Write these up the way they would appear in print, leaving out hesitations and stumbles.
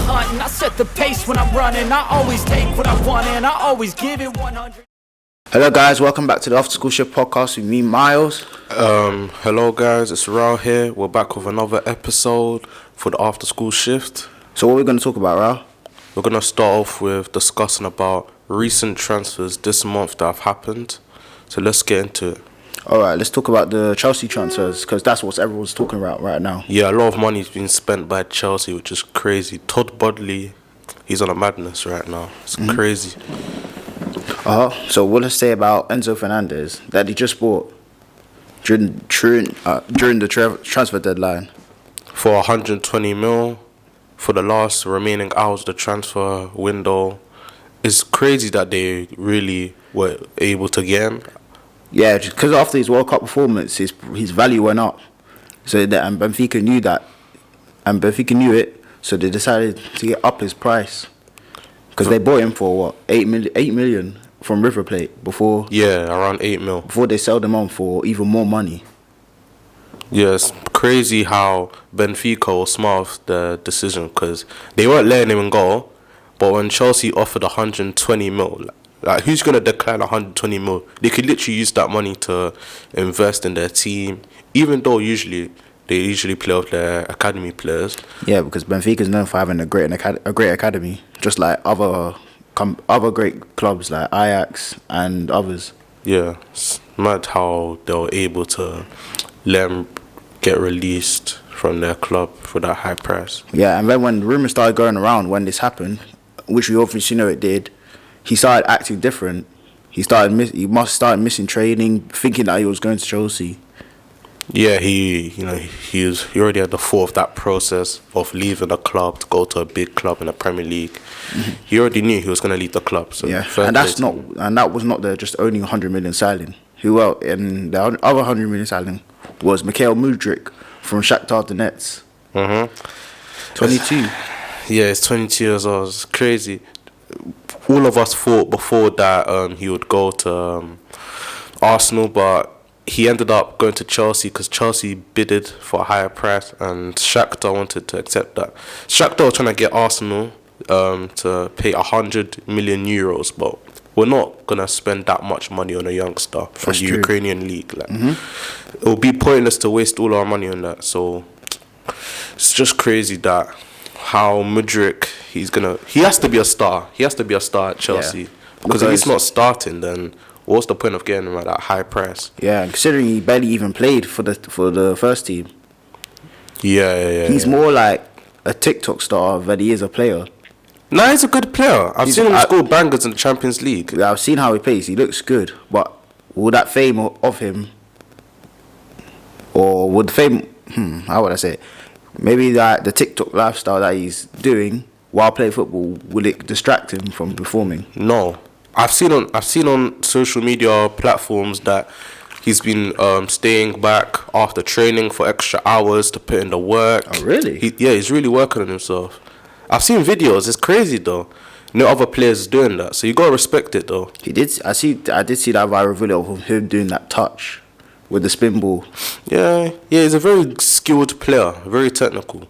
hunting. I set the pace when I'm running. I always take what I want and I always give it 100. Hello guys, welcome back to the After School Shift podcast with me, Miles. Hello guys, it's Raul here. We're back with another episode for the After School Shift. So what are we going to talk about, Raul? We're going to start off with discussing about recent transfers this month that have happened. So let's get into it. Alright, let's talk about the Chelsea transfers, because that's what everyone's talking about right now. Yeah, a lot of money's been spent by Chelsea, which is crazy. Todd Bodley, he's on a madness right now. It's crazy. So what let's say about Enzo Fernandez that he just bought during the transfer deadline For 120 mil for the last remaining hours of the transfer window. It's crazy that they really were able to get him. Yeah, because after his World Cup performance, his value went up. So that, and Benfica knew that, and Benfica knew it, so they decided to get up his price. Because they bought him for what, 8 million from River Plate before. Yeah, around 8 mil. Before they sold him on for even more money. Yeah, it's crazy how Benfica was smart with the decision, because they weren't letting him go. But when Chelsea offered 120 mil, like who's going to decline 120 mil? They could literally use that money to invest in their team, even though they usually play with their academy players. Yeah, because Benfica is known for having a great academy, just like other great clubs like Ajax and others. Yeah, it's mad how they were able to let him get released from their club for that high price. Yeah, and then when rumours started going around when this happened, which we obviously know it did, he started acting different. He must start missing training, thinking that he was going to Chelsea. Yeah, he already had the thought of that process of leaving the club to go to a big club in the Premier League. He already knew he was going to leave the club. So yeah, and that was not the just only 100 million signing. And the other 100 million signing was Mikhail Mudryk from Shakhtar Donetsk. 22. Yeah, he's 22 years old. It's crazy. All of us thought before that he would go to Arsenal, but he ended up going to Chelsea because Chelsea bidded for a higher price and Shakhtar wanted to accept that. Shakhtar was trying to get Arsenal to pay 100 million euros, but we're not going to spend that much money on a youngster from the Ukrainian league. It would be pointless to waste all our money on that. So it's just crazy that how Mudryk, he has to be a star. He has to be a star at Chelsea. Yeah. Because if he's not starting, then what's the point of getting him at that high price? Yeah, considering he barely even played for the first team. Yeah. He's more like a TikTok star than he is a player. Nah, he's a good player. I've seen him score bangers in the Champions League. I've seen how he plays. He looks good. But will that fame of him, or would fame, how would I say it? Maybe that the TikTok lifestyle that he's doing while playing football, will it distract him from performing? No. I've seen on social media platforms that he's been staying back after training for extra hours to put in the work. Oh, really? He's really working on himself. I've seen videos. It's crazy though. No other players doing that, so you gotta respect it though. I did see that viral video of him doing that touch with the spin ball. Yeah. He's a very skilled player, very technical.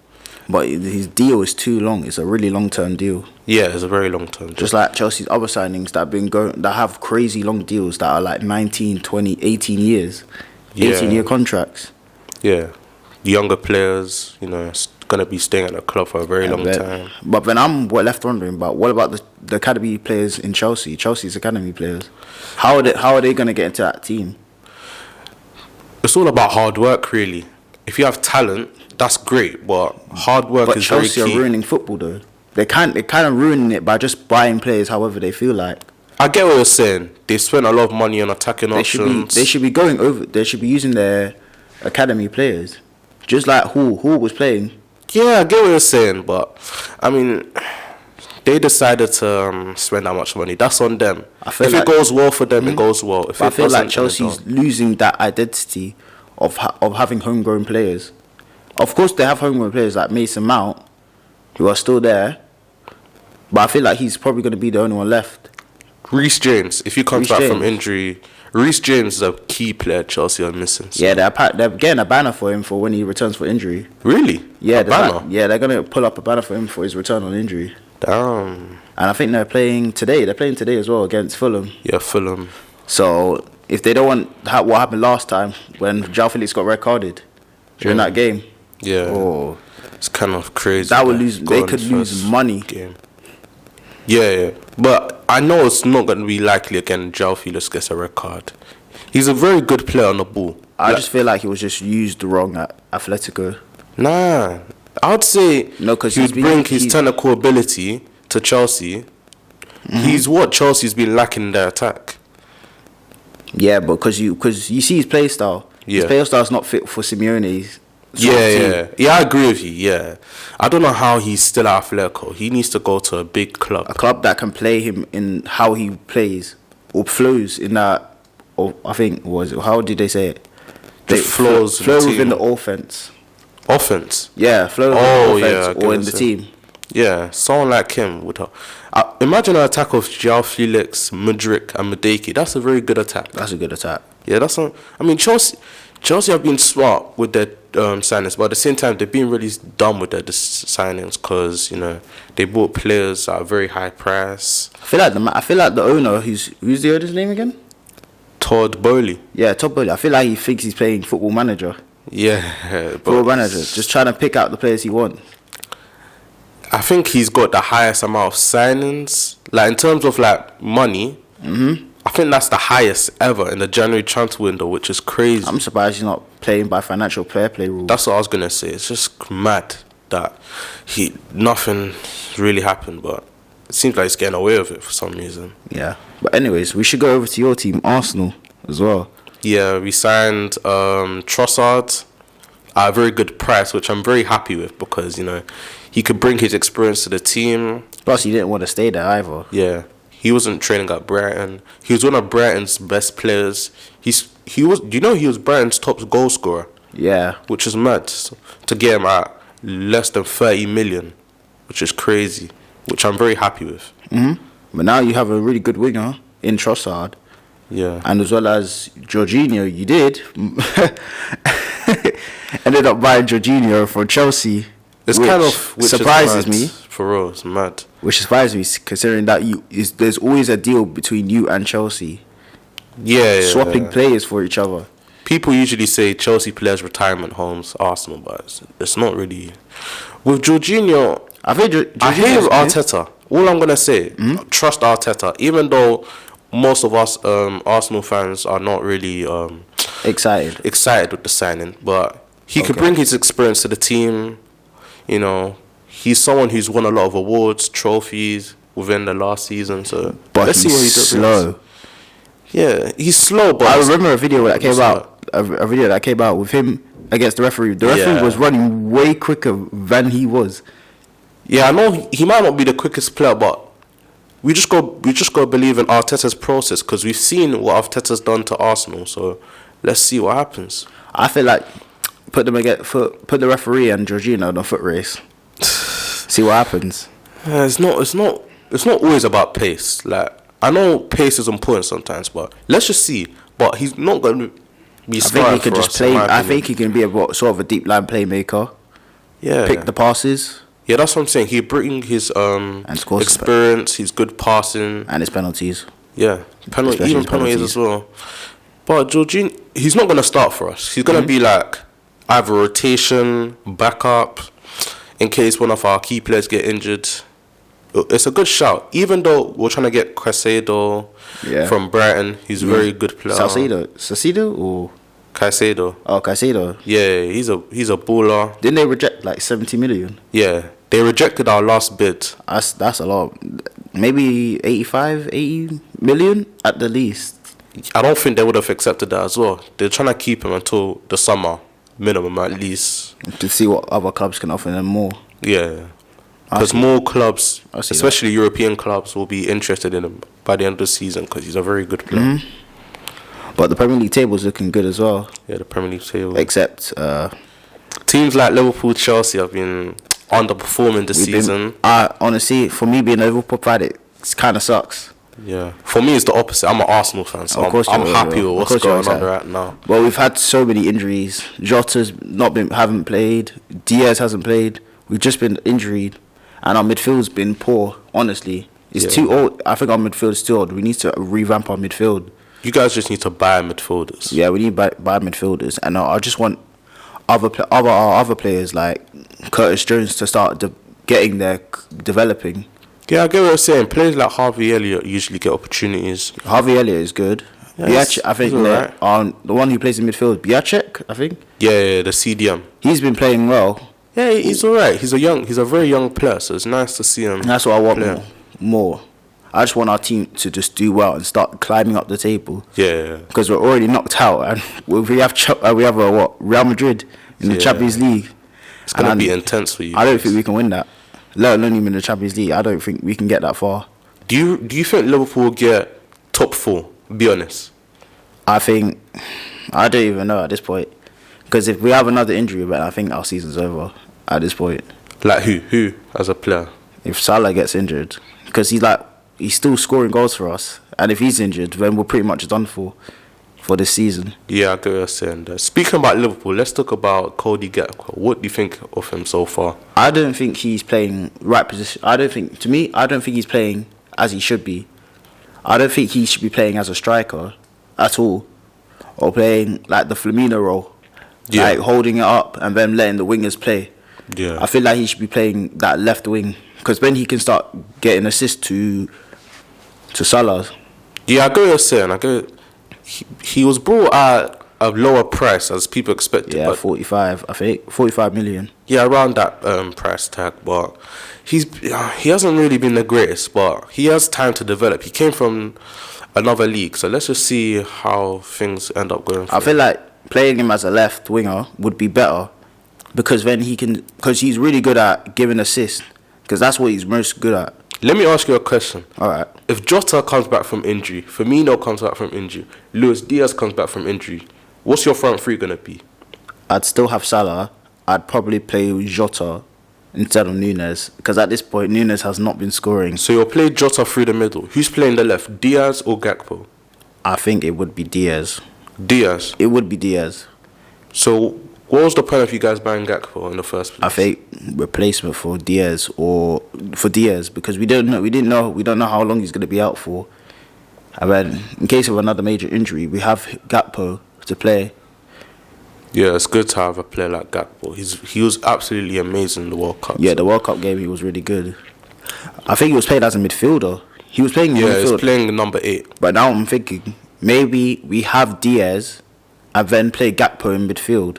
But his deal is too long. It's a really long-term deal. Yeah, it's a very long-term deal. Just like Chelsea's other signings that have crazy long deals that are like 19, 20, 18 years. 18-year contracts. Yeah. Younger players, going to be staying at the club for a very long time. But then I'm left wondering about what about the academy players in Chelsea? Chelsea's academy players. How are they going to get into that team? It's all about hard work, really. If you have talent, that's great, but hard work is Chelsea very key. Are ruining football though. They're kind of ruining it by just buying players however they feel like. I get what you're saying. They spent a lot of money on attacking options. They should be going over. They should be using their academy players, just like Hall was playing. Yeah, I get what you're saying, but I mean, they decided to spend that much money. That's on them. If it goes well for them, it goes well. I feel like Chelsea's losing that identity of having homegrown players. Of course, they have homegrown players like Mason Mount, who are still there, but I feel like he's probably going to be the only one left. Reece James, if he comes Reece back from James. injury, Reece James is a key player Chelsea are missing. So. Yeah, they're getting a banner for him for when he returns for injury. Really? Yeah, A banner? they're gonna pull up a banner for him for his return on injury. Damn. And I think they're playing today. They're playing today as well against Fulham. Yeah, Fulham. So if they don't want what happened last time when João Felix got red carded during that game, Yeah. oh, It's kind of crazy. that would lose. Go They on could his lose first money. Game. Yeah. But I know it's not going to be likely again. João Felix gets a red card. He's a very good player on the ball. I just feel like he was just used wrong at Atletico. Nah, I'd say No, 'cause he would he's been- bring his he's- technical ability to Chelsea. He's what Chelsea's been lacking in their attack. Yeah, but because you see his play style. Yeah. His play style is not fit for Simeone's. sort of Yeah, team. yeah. I agree with you. Yeah, I don't know how he's still at Atletico. He needs to go to a big club. A club that can play him in how he plays or flows in that. Or I think how did they say it? Just flows in the flow team. within the offense. Offense. Yeah, flow Oh, within the yeah, I offense get or what in you're the saying. team. Yeah, someone like him would help. Imagine an attack of João Felix, Mudryk, and Madeki. That's a very good attack. That's a good attack. Yeah, that's not. I mean, Chelsea have been smart with their signings, but at the same time, they've been really dumb with their signings because they bought players at a very high price. I feel like the owner who's the owner's name again? Todd Bowley. Yeah, Todd Bowley. I feel like he thinks he's playing Football Manager. Yeah, Football Manager, just trying to pick out the players he wants. I think he's got the highest amount of signings, like in terms of like money. I think that's the highest ever in the January transfer window, which is crazy. I'm surprised he's not playing by financial fair play rules. That's what I was gonna say. It's just mad that nothing really happened, but it seems like he's getting away with it for some reason. Yeah. But anyways, we should go over to your team, Arsenal, as well. Yeah, we signed Trossard at a very good price, which I'm very happy with because he could bring his experience to the team. Plus, he didn't want to stay there either. Yeah, he wasn't training at Brighton. He was one of Brighton's best players. He was Brighton's top goal scorer. Yeah. Which is mad to get him at less than 30 million, which is crazy. Which I'm very happy with. But now you have a really good winger in Trossard. Yeah. And as well as Jorginho, you did. Ended up buying Jorginho from Chelsea. It's which surprises is mad. me. For real, it's mad. Which surprises me, considering that there's always a deal between you and Chelsea. Yeah. Swapping players for each other. People usually say Chelsea players' retirement homes, Arsenal, but it's not really. With Jorginho, I think I hear Arteta. All I'm gonna say, trust Arteta. Even though most of us Arsenal fans are not really excited with the signing, but he could bring his experience to the team. He's someone who's won a lot of awards, trophies within the last season. So But let's see what he he's does. slow. Yeah, he's slow, but I remember a video that came out. A video that came out with him against the referee. The referee was running way quicker than he was. Yeah, I know he might not be the quickest player, but we just got to believe in Arteta's process because we've seen what Arteta's done to Arsenal. So let's see what happens. I feel like put the referee and Jorginho on a foot race. See what happens. Yeah, it's not always about pace. Like I know pace is important sometimes, but let's just see. But he's not going to be starting for us. I think he can be sort of a deep line playmaker. Yeah, pick the passes. Yeah, that's what I'm saying. He bring his experience, his good passing, and his penalties. Yeah, penalties as well. But Jorginho, he's not gonna start for us. He's gonna be like either rotation, backup, in case one of our key players get injured. It's a good shout, even though we're trying to get Caicedo from Brighton. He's a very good player. Caicedo or Caicedo. Oh, Caicedo. Yeah, he's a baller. Didn't they reject like 70 million? Yeah, they rejected our last bid. That's a lot. Maybe 80 million at the least. I don't think they would have accepted that as well. They're trying to keep him until the summer, minimum at least. To see what other clubs can offer them more. Yeah. Because more clubs, especially European clubs, will be interested in him by the end of the season because he's a very good player. But the Premier League table is looking good as well. Yeah, the Premier League table. Except teams like Liverpool, Chelsea have been underperforming this season. Honestly, for me being a Liverpool fan, it kind of sucks. Yeah. For me, it's the opposite. I'm an Arsenal fan, so Of course I'm you're- happy you're- with of what's course you're going on excited. right now. Well, we've had so many injuries. Jota's haven't played. Diaz hasn't played. We've just been injured, and our midfield's been poor. Honestly, it's Yeah. too old. I think our midfield is too old. We need to revamp our midfield. You guys just need to buy midfielders. Yeah, we need buy midfielders, and I just want other players like Curtis Jones to start getting there, developing. Yeah, I get what you're saying. Players like Harvey Elliott usually get opportunities. Harvey Elliott is good. Yeah, Biacek, I think he's alright. the one who plays in midfield, Biacek, I think Yeah, the CDM. he's been playing well. Yeah, he's alright. He's a very young player, so it's nice to see him. And that's what I want play. more. I just want our team to just do well and start climbing up the table Yeah, because we're already knocked out, and we have Real Madrid in the Yeah. Champions League. it's gonna And be intense for you. I don't guys. think we can win that, let alone even the Champions League. I don't think we can get that far. Do you think Liverpool will get top 4? Be honest. I don't even know at this point because if we have another injury event, I think our season's over at this point. Like who as a player? If Salah gets injured, because he's still scoring goals for us, and if he's injured, then we're pretty much done for this season. Yeah, I get what you're saying there. Speaking about Liverpool, let's talk about Cody Gakpo. What do you think of him so far? I don't think he's playing right position. I don't think he's playing as he should be. I don't think he should be playing as a striker at all, or playing like the Firmino role, Yeah. like holding it up and then letting the wingers play. Yeah. I feel like he should be playing that left wing because then he can start getting assists to Salah. Yeah, I get what you're saying. He was brought at a lower price as people expected. Yeah, but 45. I think 45 million. yeah, around that price tag. But he hasn't really been the greatest. But he has time to develop. He came from another league, so let's just see how things end up going. I feel like playing him as a left winger would be better because then because he's really good at giving assists because that's what he's most good at. Let me ask you a question. All right. If Jota comes back from injury, Firmino comes back from injury, Luis Diaz comes back from injury, what's your front three gonna be? I'd still have Salah. I'd probably play with Jota instead of Nunes because at this point Nunes has not been scoring. So you'll play Jota through the middle. Who's playing the left, Diaz or Gakpo? I think it would be Diaz. Diaz. It would be Diaz. So what was the point of you guys buying Gakpo in the first place? I think replacement for Diaz because we don't know how long he's going to be out for. And then in case of another major injury, we have Gakpo to play. Yeah, it's good to have a player like Gakpo. He was absolutely amazing in the World Cup. Yeah, the World Cup game he was really good. I think he was playing as a midfielder. He was playing in Yeah, midfield. he's playing number 8. But now I'm thinking maybe we have Diaz and then play Gakpo in midfield.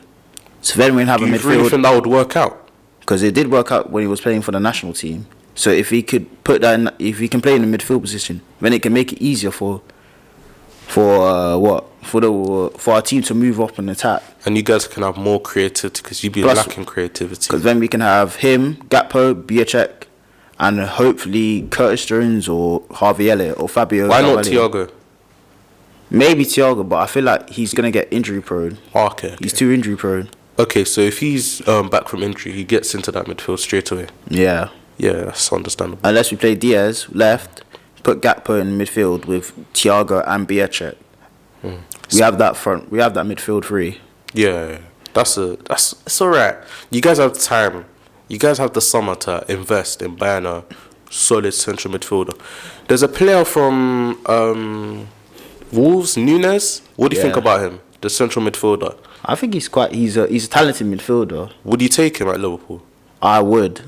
So then we have Do a you really midfield think that would work out? because it did work out when he was playing for the national team. So if he could if he can play in the midfield position, then it can make it easier for our team to move up and attack. And you guys can have more creativity because you'd be Plus- lacking creativity. Because then we can have him, Gakpo, Biacek, and hopefully Curtis Jones or Harvey Elliott or Fabio. Why not Carvalho. Thiago? Maybe Thiago, but I feel like he's gonna get injury prone. Okay. He's too injury prone. Okay, so if he's back from injury, he gets into that midfield straight away. Yeah. Yeah, that's understandable. Unless we play Diaz left, put Gakpo in midfield with Thiago and Biacek. We have that front. We have that midfield three. Yeah, it's alright. You guys have time. You guys have the summer to invest in buying a solid central midfielder. There's a player from Wolves, Nunes. What do you think Yeah. about him? The central midfielder. I think he's a talented midfielder. Would you take him at Liverpool? I would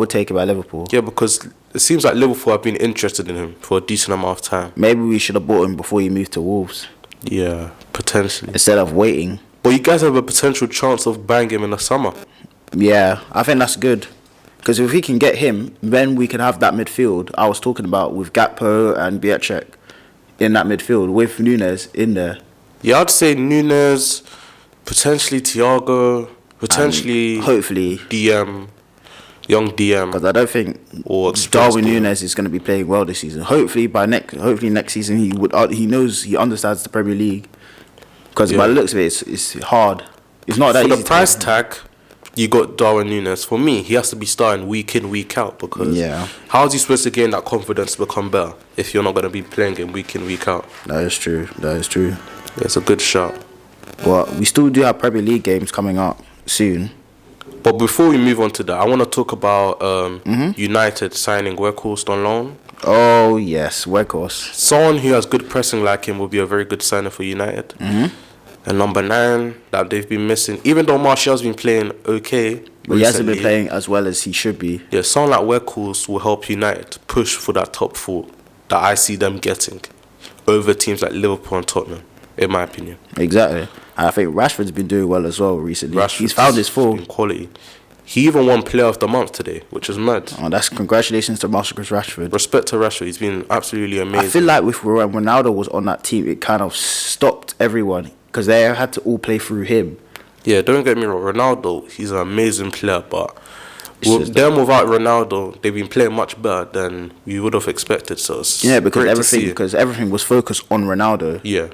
take him at Liverpool. Yeah, because it seems like Liverpool have been interested in him for a decent amount of time. Maybe we should have bought him before he moved to Wolves Yeah, potentially. instead of waiting. But you guys have a potential chance of buying him in the summer. Yeah, I think that's good. Because if we can get him, then we can have that midfield I was talking about with Gakpo and Biacek in that midfield with Nunes in there. Yeah, I'd say Nunes, potentially Thiago, potentially Hopefully, DM, young DM. because I don't think Or experienced Darwin player. Nunes is going to be playing well this season. Hopefully next season he understands the Premier League. Because by Yeah. the looks of it, it's hard. It's not that For easy. the price tag, you got Darwin Núñez. For me, he has to be starting week in, week out, because how is he supposed to gain that confidence to become better if you're not going to be playing him week in, week out? That is true. Yeah, it's a good shot. Well, we still do have Premier League games coming up soon. But before we move on to that, I want to talk about United signing Weghorst on loan. Oh, yes, Weghorst. Someone who has good pressing like him will be a very good signing for United. And number 9 that they've been missing, even though Martial's been playing okay, but he hasn't been playing as well as he should be. Yeah, someone like Weghorst will help United push for that top 4 that I see them getting over teams like Liverpool and Tottenham, in my opinion. Exactly. And I think Rashford's been doing well as well recently. He's found his form. Quality. He even won Player of the Month today, which is mad. Oh, that's congratulations to Marcus Rashford. Respect to Rashford. He's been absolutely amazing. I feel like when Ronaldo was on that team, it kind of stopped everyone because they had to all play through him. Yeah, don't get me wrong. Ronaldo, he's an amazing player, but without Ronaldo, they've been playing much better than we would have expected. So because everything was focused on Ronaldo. Yeah.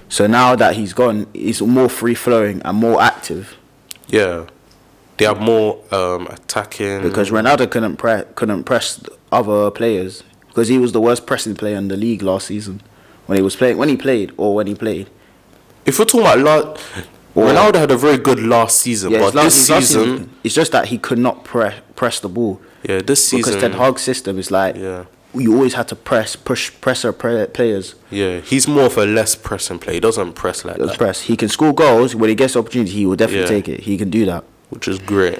So now that he's gone, he's more free flowing and more active. Yeah. They have more attacking. Because Ronaldo couldn't press other players because he was the worst pressing player in the league last season when he played. If we're talking about Ronaldo had a very good last season, but this season it's just that he could not press the ball. Yeah, this season because Ten Hag's system is like you always had to press our players. Yeah, he's more of a less pressing player. He doesn't press like that. Press. He can score goals when he gets the opportunity. He will definitely take it. He can do that, which is great.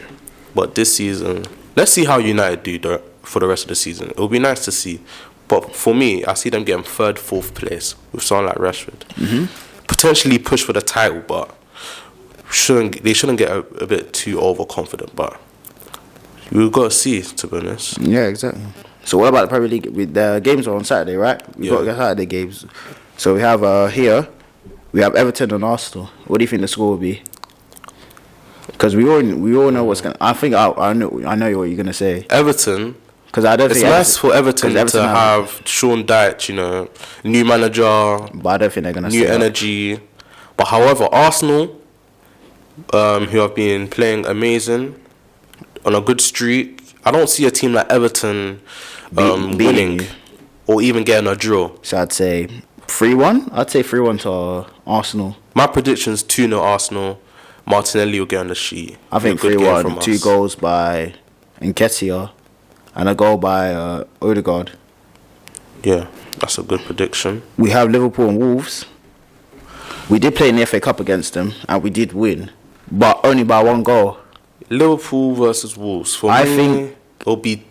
But this season, let's see how United do for the rest of the season. It'll be nice to see. But for me, I see them getting 3rd, 4th place with someone like Rashford. Potentially push for the title, but they shouldn't get a bit too overconfident. But we've got to see, to be honest. Yeah, exactly. So what about the Premier League? The games are on Saturday, right? We've got Saturday games. So we have we have Everton and Arsenal. What do you think the score will be? Because we all know what's going. I think I know what you're gonna say. Everton. Because I don't it's think nice for Everton to have Sean Dyche, new manager, but I don't think they're gonna new energy. But however, Arsenal, who have been playing amazing on a good streak, I don't see a team like Everton winning or even getting a draw. So I'd say 3-1. I'd say 3-1 to Arsenal. My prediction's 2-0 Arsenal. Martinelli will get on the sheet. I think 3-1. 2 goals by Nketiah and a goal by Odegaard. Yeah, that's a good prediction. We have Liverpool and Wolves. We did play in the FA Cup against them and we did win, but only by 1 goal. Liverpool versus Wolves. I think it'll be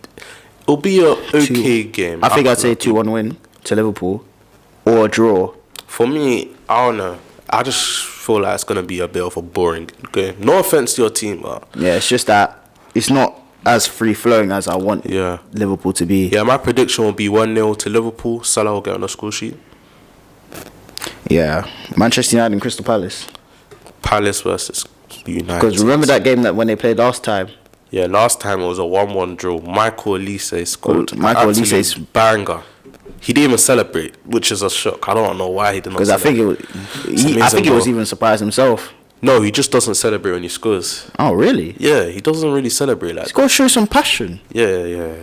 a okay game. I think I'd say 2-1 win to Liverpool or a draw. For me, I don't know. I just feel like it's gonna be a bit of a boring game. No offense to your team, but yeah, it's just that it's not as free flowing as I want Liverpool to be. Yeah, my prediction will be 1-0 to Liverpool. Salah will get on the score sheet. Yeah, Manchester United and Crystal Palace. Palace versus United. Because remember that game that when they played last time? Yeah, last time it was a 1-1 draw. Michael Olise scored. Michael Olise's banger. He didn't even celebrate, which is a shock. I don't know why he did not. Because I think he was even surprised himself. No, he just doesn't celebrate when he scores. Oh, really? Yeah, he doesn't really celebrate like that. He's got to show some passion. Yeah.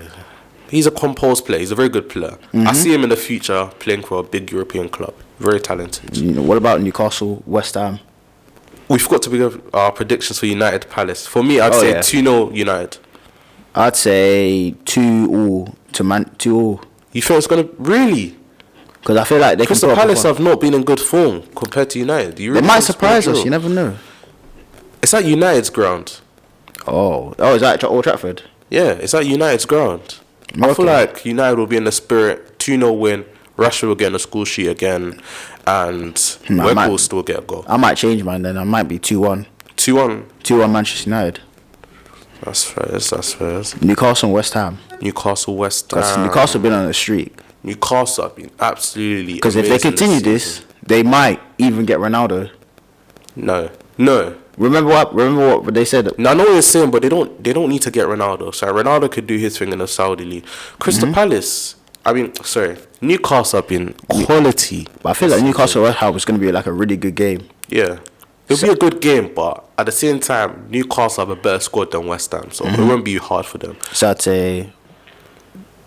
He's a composed player. He's a very good player. I see him in the future playing for a big European club. Very talented. What about Newcastle, West Ham? We forgot to give our predictions for United Palace. For me, I'd say 2-0 United. I'd say 2-2 to 2-2. You think it's going to... Really? Because I feel like Crystal Palace have not been in good form compared to United. They might surprise us. You never know. It's at United's ground. Oh, is that Old Trafford? Yeah, it's at United's ground. Okay. I feel like United will be in the spirit. 2-0 win. Rashford will get on the score sheet again. And Weghorst will still get a goal. I might change mine then. I might be 2-1. 2-1? 2-1 Manchester United. That's fair. Newcastle and West Ham. West Ham. Newcastle been on a streak. Newcastle have been absolutely because if they continue this, they might even get Ronaldo. No. Remember what they said? No, I know what you're saying, but they don't need to get Ronaldo. So Ronaldo could do his thing in the Saudi League. Crystal Palace, Newcastle have been quality. But I feel like Newcastle West Ham was going to be like a really good game. Yeah. It'll be a good game, but at the same time, Newcastle have a better squad than West Ham, so it won't be hard for them. So I'd say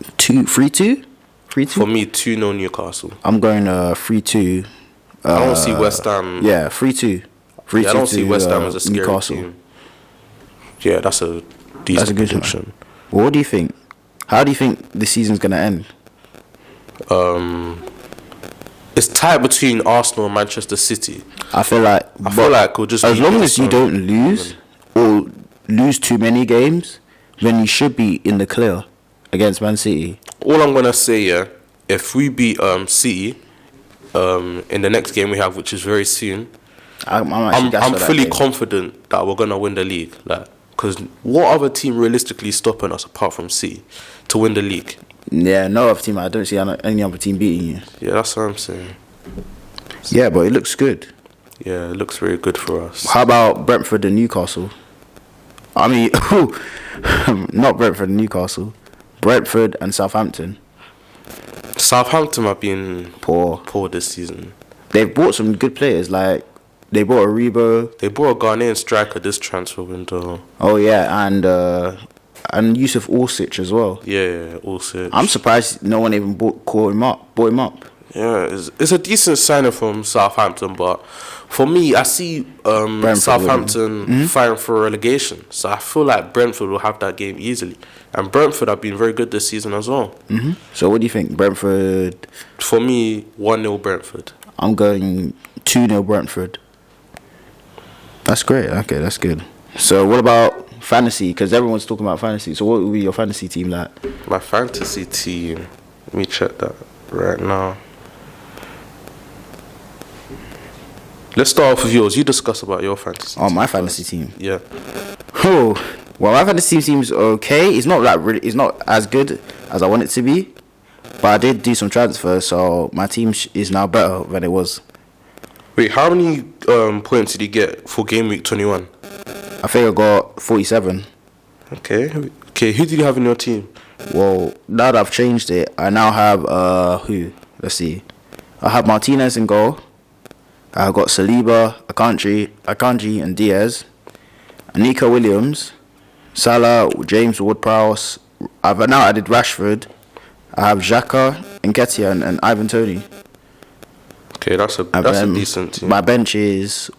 3-2? 3-2? For me, 2-0 Newcastle. I'm going 3-2. I don't see West Ham. Yeah, 3-2. 3-2 Yeah, I don't see West Ham as a scary Newcastle. team. Yeah, that's a decent That's a good prediction. Well, what do you think? How do you think the season's going to end? It's tight between Arsenal and Manchester City. I feel like we'll just as be long as you Arsenal. don't lose or lose too many games, then you should be in the clear against Man City. All I'm gonna say, yeah, if we beat City in the next game we have, which is very soon, I'm fully confident that we're gonna win the league. Like, because what other team realistically stopping us apart from City to win the league? Yeah, no other team. I don't see any other team beating you. Yeah, that's what I'm saying. Yeah, but it looks good. Yeah, it looks very good for us. How about Brentford and Newcastle? I mean, not Brentford and Newcastle. Brentford and Southampton. Southampton have been Poor this season. They've bought some good players. Like they bought Aribo. They bought a Ghanaian striker this transfer window. Oh yeah, and Yusuf Orsic as well. Yeah, also. I'm surprised no one even bought him up. Yeah, it's a decent signing from Southampton, but for me, I see Southampton fighting for relegation. So I feel like Brentford will have that game easily. And Brentford have been very good this season as well. Mm-hmm. So what do you think, Brentford? For me, 1-0 Brentford. I'm going 2-0 Brentford. That's great. Okay, that's good. So what about fantasy? Because everyone's talking about fantasy. So what would be your fantasy team like? My fantasy team, let me check that right now. Let's start off with yours. You discuss about your fantasy team. Oh, my fantasy team. Yeah. Oh, well, my fantasy team seems okay. It's not it's not as good as I want it to be, but I did do some transfers, so my team is now better than it was. Wait, how many points did you get for game week 21? I think I got 47. Okay. Who did you have in your team? Well, now that I've changed it, I now have who? Let's see. I have Martinez in goal. I've got Saliba, Akanji, and Diaz. Nico Williams, Salah, James Ward-Prowse. I've now added Rashford. I have Xhaka, Nketiah, and Ivan Toney. Okay, that's a decent team. My bench is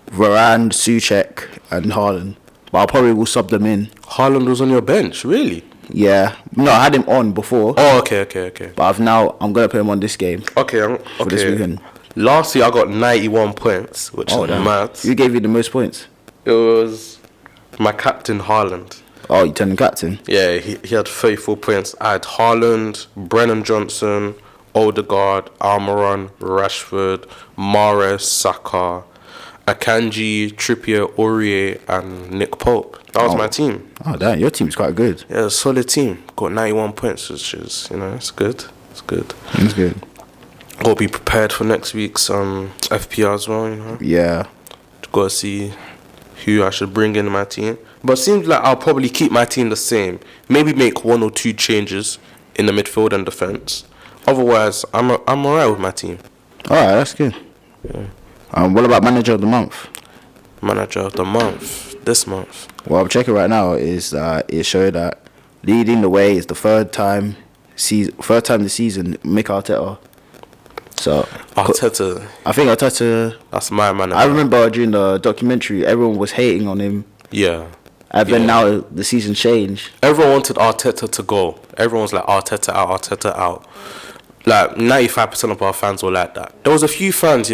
Varane, Souček, and Haaland. But I probably will sub them in. Haaland was on your bench, really? Yeah. No, I had him on before. Oh, okay. But I'm going to put him on this game. For this weekend. Last year I got 91 points, which is mad. Who gave you the most points? It was my captain, Haaland. Oh, you turned him captain? Yeah, he had 34 points. I had Haaland, Brennan Johnson, Odegaard, Almiron, Rashford, Mahrez, Saka, Akanji, Trippier, Aurier, and Nick Pope. That was my team. Oh, damn, your team's quite good. Yeah, solid team. Got 91 points, which is, it's good. It's good. It's good. Got to be prepared for next week's FPR as well, Yeah. Got to see who I should bring in my team. But it seems like I'll probably keep my team the same. Maybe make 1 or 2 changes in the midfield and defence. Otherwise, I'm alright with my team. Alright, that's good. Yeah. What about manager of the month? Manager of the month. This month. Well, I'm checking right now. It showed that leading the way is the third time this season, Mick Arteta. So Arteta. I think Arteta. That's my manager. I remember during the documentary, everyone was hating on him. Yeah. And then now the season changed. Everyone wanted Arteta to go. Everyone was like, Arteta out. Like 95% of our fans were like that. There was a few fans,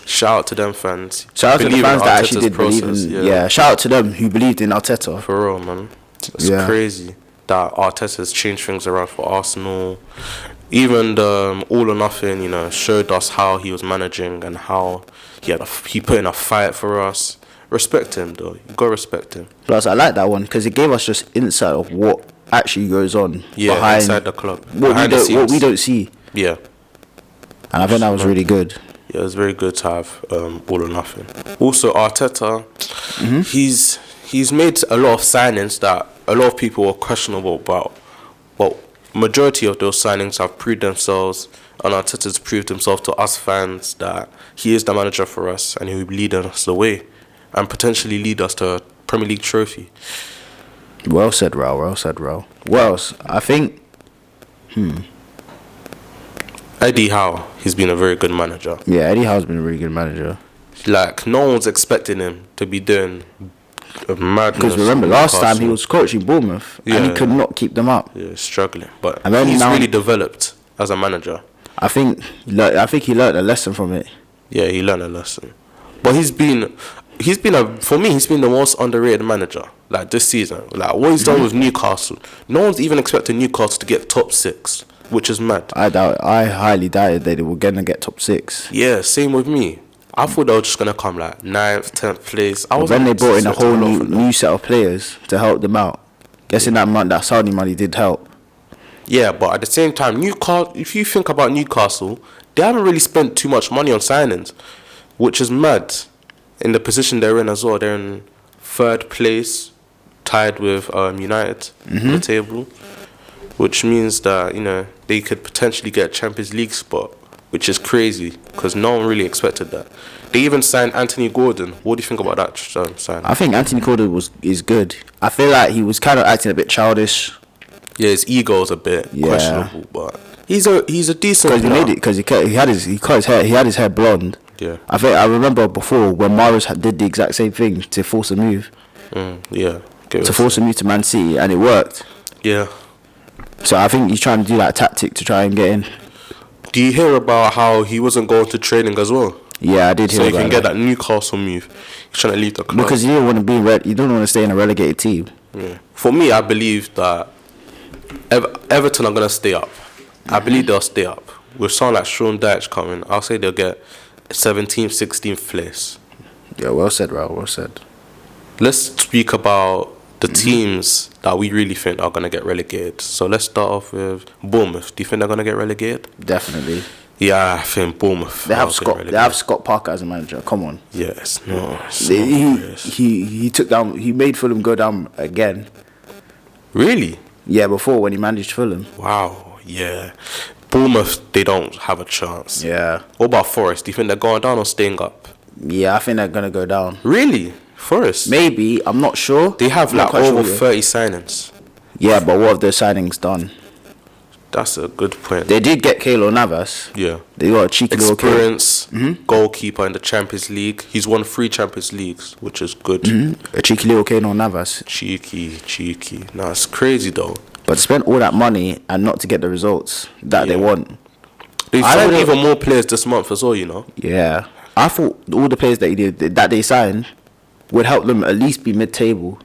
Shout out to them fans. Shout out to the fans that actually did believe in. Yeah, shout out to them who believed in Arteta. For real, man. It's crazy that Arteta's changed things around for Arsenal. Even the All or Nothing, showed us how he was managing and how he put in a fight for us. Respect him, though. You gotta respect him. Plus, I like that one because it gave us just insight of what actually goes on behind inside the club. What we don't see. Yeah. And I think that was really good. Yeah, it's very good to have All or Nothing. Also, Arteta, he's made a lot of signings that a lot of people were questionable about. But majority of those signings have proved themselves and Arteta's proved himself to us fans that he is the manager for us and he will lead us the way and potentially lead us to a Premier League trophy. Well said, Raul. Well said, Raul. What else? I think. Eddie Howe, he's been a very good manager. Yeah, Eddie Howe's been a really good manager. Like, no one's expecting him to be doing madness. Because remember, last time he was coaching Bournemouth and he Yeah. could not keep them up. Yeah, struggling. But And then he's now- really developed as a manager. I think he learned a lesson from it. Yeah, he learned a lesson. But he's been for me, he's been the most underrated manager, like, this season. Like, what he's done with Newcastle. No one's even expecting Newcastle to get top 6, which is mad. I highly doubted they were gonna get top 6. Yeah, same with me. I thought they were just gonna come like 9th, 10th place. But then they brought in a whole new set of players to help them out. Guessing that Saudi money did help. Yeah, but at the same time, Newcastle. If you think about Newcastle, they haven't really spent too much money on signings, which is mad. In the position they're in as well, they're in 3rd place, tied with United on the table, which means that they could potentially get a Champions League spot, which is crazy because no one really expected that. They even signed Anthony Gordon. What do you think about that sign? I think Anthony Gordon is good. I feel like he was kind of acting a bit childish. Yeah, his ego is a bit questionable, but he's a decent. Because he made it. Because he cut his hair. He had his hair blonde. Yeah. I remember before when Mahrez did the exact same thing to force a move. Yeah. To force a move to Man City, and it worked. Yeah. So I think he's trying to do that tactic to try and get in. Do you hear about how he wasn't going to training as well? Yeah, I did hear So he about can get that Newcastle move. He's trying to leave the club. Because he didn't want to be he don't want to stay in a relegated team. Yeah. For me, I believe that Everton are going to stay up. I believe they'll stay up. With someone like Sean Dyche coming, I'll say they'll get 17th, 16th place. Yeah, well said, Raul. Well said. Let's speak about the teams that we really think are going to get relegated. So let's start off with Bournemouth. Do you think they're going to get relegated? Definitely. Yeah, I think Bournemouth. They have Scott Parker as a manager. Come on. Yes, He took down. He made Fulham go down again. Really? Yeah, before when he managed Fulham. Wow. Yeah. Bournemouth, they don't have a chance. Yeah. What about Forest? Do you think they're going down or staying up? Yeah, I think they're gonna go down. Really? Forest? Maybe. I'm not sure. They have I'm not like quite over sure. 30 signings. Yeah, but what have their signings done? That's a good point. They did get Keylor Navas. Yeah. They got a cheeky little kid. Experience, goalkeeper in the Champions League. He's won 3 Champions Leagues, which is good. A cheeky little Keylor Navas. Cheeky. Nah, it's crazy though. But to spend all that money and not to get the results that they want. They've I signed don't- even more players this month as well, you know. Yeah. I thought all the players that they signed would help them at least be mid-table.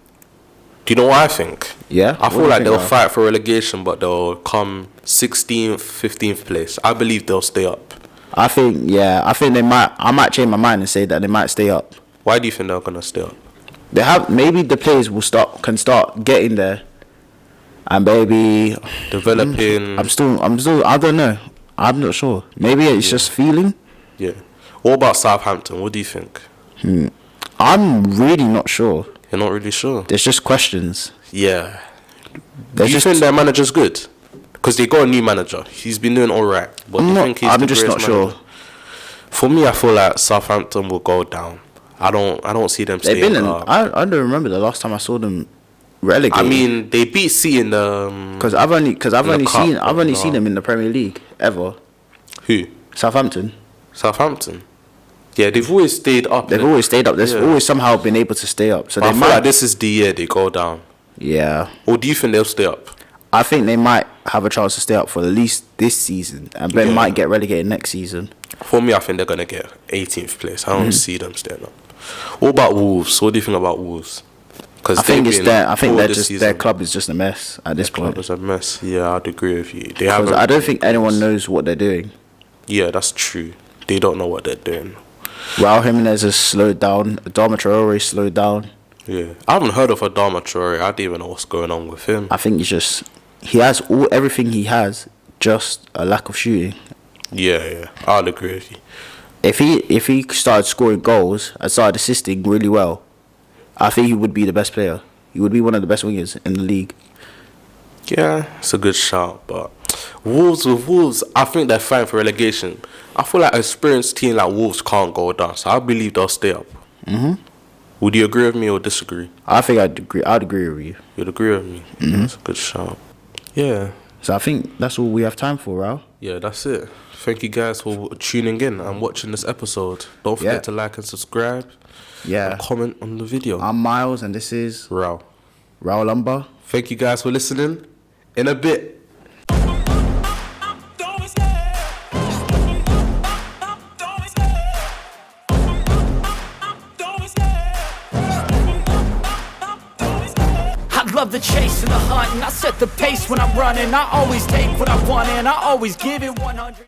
Do you know what I think? Yeah? I What do feel you like think, they'll Ralph? fight for relegation, but they'll come 16th, 15th place. I believe they'll stay up. I think they might. I might change my mind and say that they might stay up. Why do you think they're gonna stay up? They have maybe the players can start getting there, and maybe Developing. I don't know. I'm not sure. Maybe it's just feeling. Yeah. What about Southampton? What do you think? I'm really not sure. You're not really sure. There's just questions. Yeah. There's Do you just think their manager's good? Because they got a new manager. He's been doing all right. But do you think he's I'm the just not greatest sure. manager? For me, I feel like Southampton will go down. I don't see them They've staying been in. up. I don't remember the last time I saw them relegated. I mean, they beat City in the because I've only cup, seen them in the Premier League ever. who? Southampton. Southampton. Yeah, they've always stayed up. They've always stayed up. They've always somehow been able to stay up. So But they I feel might. like this is the year they go down. Yeah, Or do you think they'll stay up? I think they might have a chance to stay up for at least this season, and then Yeah. might get relegated next season. For me, I think they're gonna get 18th place. I don't see them staying up. What about Wolves? What do you think about Wolves? Because I think their club is just a mess at this point. Club is a mess. Yeah, I'd agree with you. They have. Because I don't think anyone knows what they're doing. Yeah, that's true. They don't know what they're doing. Raul Jimenez has slowed down. Adama Traore slowed down. Yeah, I haven't heard of Adama Traore. I don't even know what's going on with him. I think he has everything he has, just a lack of shooting. Yeah, I'd agree with you. If he started scoring goals and started assisting really well, I think he would be the best player. He would be one of the best wingers in the league. Yeah, it's a good shout, but Wolves, I think they're fine for relegation. I feel like an experienced team like Wolves can't go down, so I believe they'll stay up. Would you agree with me or disagree? I think I'd agree with you. You'd agree with me? That's a good shout. Yeah. So I think that's all we have time for, Raul. Yeah, that's it. Thank you guys for tuning in and watching this episode. Don't forget to like and subscribe. Yeah. And comment on the video. I'm Miles and this is Raul Lumber. Thank you guys for listening. In a bit. I love the chase and the hunt, and I set the pace when I'm running. I always take what I want and I always give it 100.